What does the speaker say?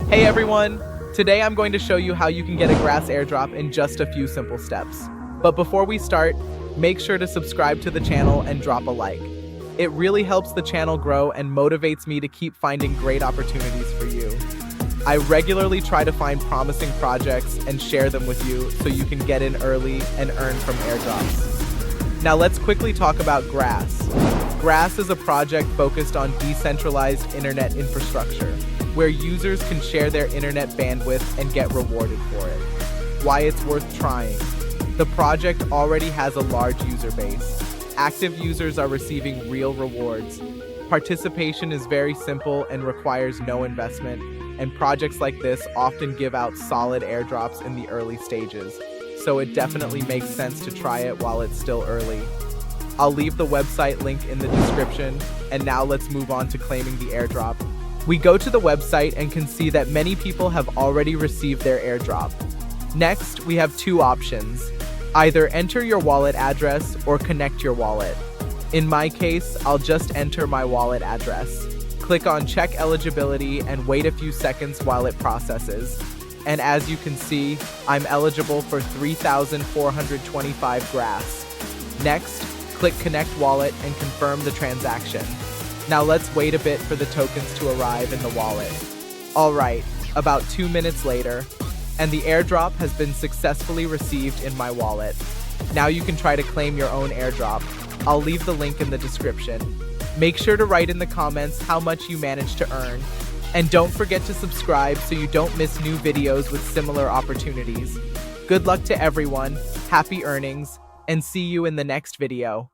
Hey everyone! Today I'm going to show you how you can get a Grass Airdrop in just a few simple steps. But before we start, make sure to subscribe to the channel and drop a like. It really helps the channel grow and motivates me to keep finding great opportunities for you. I regularly try to find promising projects and share them with you so you can get in early and earn from airdrops. Now let's quickly talk about Grass. Grass is a project focused on decentralized internet infrastructure, where users can share their internet bandwidth and get rewarded for it. Why it's worth trying. The project already has a large user base. Active users are receiving real rewards. Participation is very simple and requires no investment, and projects like this often give out solid airdrops in the early stages, so it definitely makes sense to try it while it's still early. I'll leave the website link in the description, and now let's move on to claiming the airdrop. We go to the website and can see that many people have already received their airdrop. Next, we have two options. Either enter your wallet address or connect your wallet. In my case, I'll just enter my wallet address. Click on Check Eligibility and wait a few seconds while it processes. And as you can see, I'm eligible for 3,425 Grass. Next, click Connect Wallet and confirm the transaction. Now let's wait a bit for the tokens to arrive in the wallet. Alright, about 2 minutes later, and the airdrop has been successfully received in my wallet. Now you can try to claim your own airdrop. I'll leave the link in the description. Make sure to write in the comments how much you managed to earn. And don't forget to subscribe so you don't miss new videos with similar opportunities. Good luck to everyone, happy earnings, and see you in the next video.